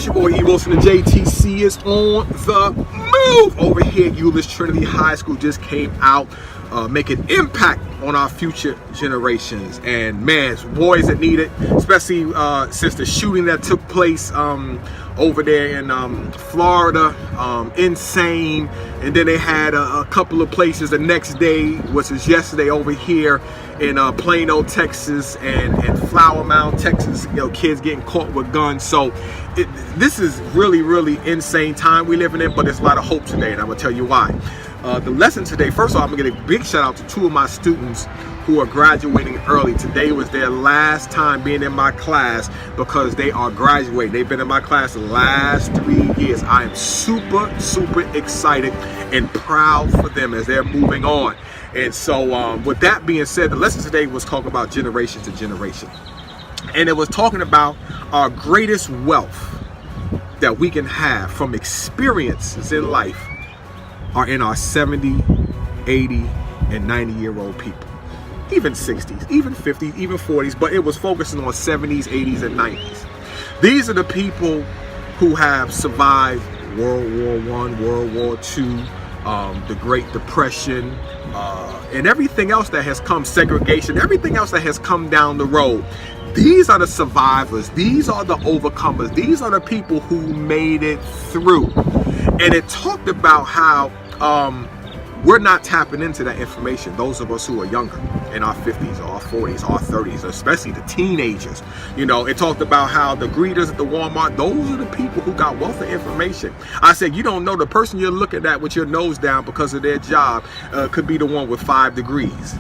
It's your boy E. Wilson, and JTC is on the move over here at Euless Trinity High School. Just came out, making impact on our future generations. And man, boys that need it, especially since the shooting that took place over there in Florida, insane. And then they had a couple of places the next day, which is yesterday, over here in Plano, Texas, and Flower Mound, Texas. You know, kids getting caught with guns. So this is really insane time we living in, but there's a lot of hope today, and I'm gonna tell you why. The lesson today, first of all, I'm gonna give a big shout out to two of my students who are graduating early. Today was their last time being in my class because they are graduating. They've been in my class the last 3 years. I am super excited and proud for them as they're moving on. And so with that being said, the lesson today was talking about generation to generation. And it was talking about our greatest wealth that we can have from experiences in life are in our 70, 80, and 90-year-old people. Even 60s, even 50s, even 40s, but it was focusing on 70s, 80s, and 90s. These are the people who have survived World War I, World War II, the Great Depression, and everything else that has come, segregation, everything else that has come down the road. These are the survivors. These are the overcomers. These are the people who made it through. And it talked about how we're not tapping into that information. Those of us who are younger, in our 50s or our 40s, our 30s, especially the teenagers. You know, it talked about how the greeters at the Walmart, those are the people who got wealth of information. I said, you don't know, the person you're looking at with your nose down because of their job could be the one with 5 degrees.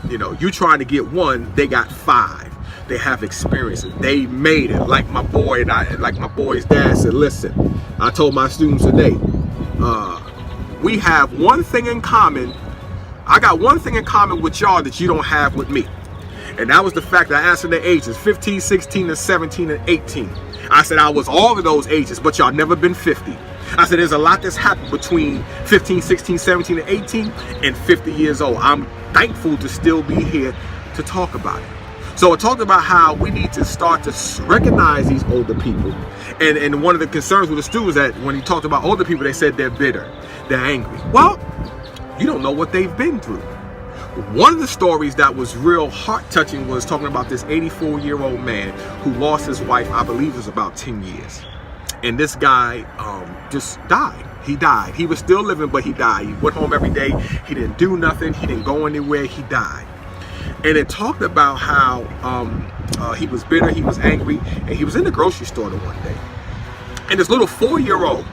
You know, you trying to get one, they got 5. They have experiences. They made it. Like my boy and I, like my boy's dad said, listen, I told my students today, we have one thing in common. I got one thing in common with y'all that you don't have with me. And that was the fact that I answered the ages, 15, 16, and 17, and 18. I said I was all of those ages, but y'all never been 50. I said there's a lot that's happened between 15, 16, 17, and 18 and 50 years old. I'm thankful to still be here to talk about it. So it talked about how we need to start to recognize these older people. And one of the concerns with the students that when he talked about older people, they said they're bitter, they're angry. Well, you don't know what they've been through. One of the stories that was real heart-touching was talking about this 84-year-old man who lost his wife, I believe it was about 10 years. And this guy just died. He died. He was still living, but he died. He went home every day. He didn't do nothing. He didn't go anywhere. He died. And it talked about how he was bitter, he was angry, and he was in the grocery store the one day. And this little 4-year-old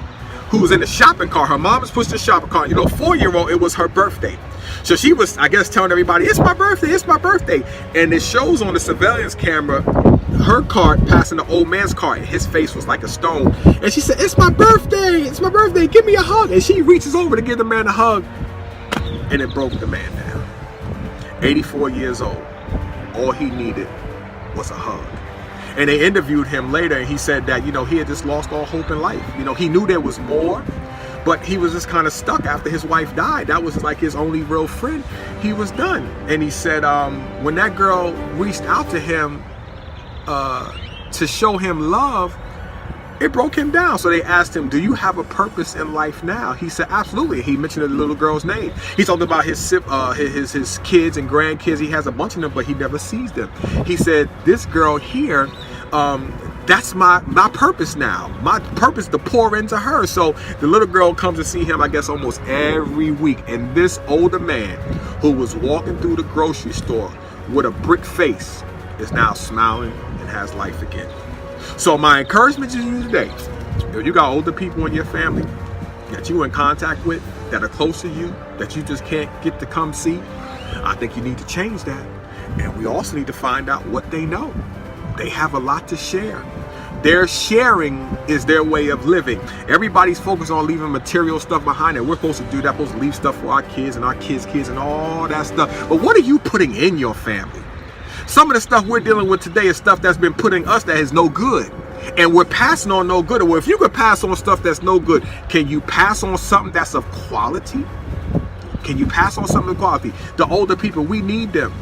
who was in the shopping cart, her mom was pushed the shopping cart, you know, 4-year-old, it was her birthday. So she was, I guess, telling everybody, it's my birthday, it's my birthday. And it shows on the surveillance camera, her cart passing the old man's cart, and his face was like a stone. And she said, it's my birthday, give me a hug. And she reaches over to give the man a hug, and it broke the man down. 84 years old, all he needed was a hug. And they interviewed him later, and he said that, you know, he had just lost all hope in life. You know, he knew there was more, but he was just kind of stuck after his wife died. That was like his only real friend. He was done. And he said when that girl reached out to him to show him love, it broke him down. So they asked him, do you have a purpose in life now? He said, absolutely. He mentioned the little girl's name. He talked about his kids and grandkids. He has a bunch of them, but he never sees them. He said, this girl here, that's my purpose now. My purpose to pour into her. So the little girl comes to see him, I guess, almost every week. And this older man who was walking through the grocery store with a brick face is now smiling and has life again. So my encouragement to you today, if you got older people in your family that you're in contact with, that are close to you, that you just can't get to come see, I think you need to change that. And we also need to find out what they know. They have a lot to share. Their sharing is their way of living. Everybody's focused on leaving material stuff behind, and we're supposed to do that, supposed to leave stuff for our kids and our kids' kids and all that stuff. But what are you putting in your family? Some of the stuff we're dealing with today is stuff that's been put in us that is no good. And we're passing on no good. Well, if you could pass on stuff that's no good, can you pass on something that's of quality? Can you pass on something of quality? The older people, we need them.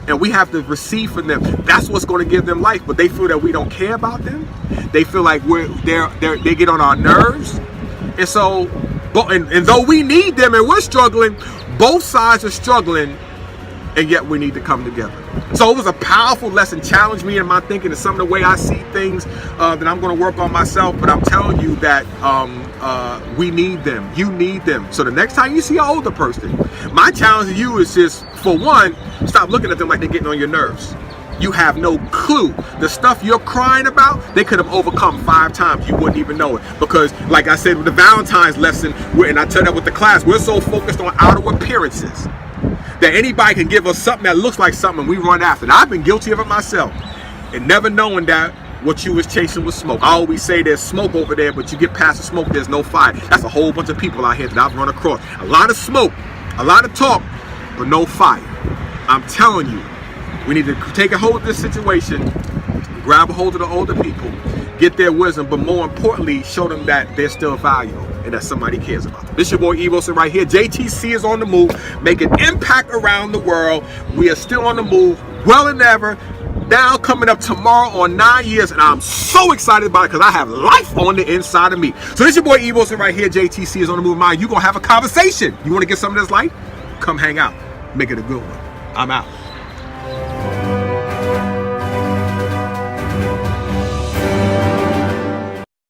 and we have to receive from them. That's what's going to give them life. But they feel that we don't care about them. They feel like they get on our nerves. And so, and though we need them and we're struggling, both sides are struggling, and yet we need to come together. So it was a powerful lesson, challenged me in my thinking and some of the way I see things that I'm going to work on myself. But I'm telling you that we need them. You need them. So the next time you see an older person, my challenge to you is just, for one, stop looking at them like they're getting on your nerves. You have no clue. The stuff you're crying about, they could have overcome 5 times. You wouldn't even know it. Because, like I said with the Valentine's lesson, and I tell that with the class, we're so focused on outer appearances that anybody can give us something that looks like something and we run after it. I've been guilty of it myself, and never knowing that what you was chasing was smoke. I always say there's smoke over there, but you get past the smoke, there's no fire. That's a whole bunch of people out here that I've run across. A lot of smoke, a lot of talk, but no fire. I'm telling you, we need to take a hold of this situation, grab a hold of the older people, get their wisdom, but more importantly, show them that they're still valuable and that somebody cares about them. This is your boy Evoson right here. JTC is on the move, making impact around the world. We are still on the move, well and ever. Now coming up tomorrow on 9 years, and I'm so excited about it because I have life on the inside of me. So this is your boy Evoson right here. JTC is on the move. Mind you gonna have a conversation. You want to get some of this life? Come hang out. Make it a good one. I'm out.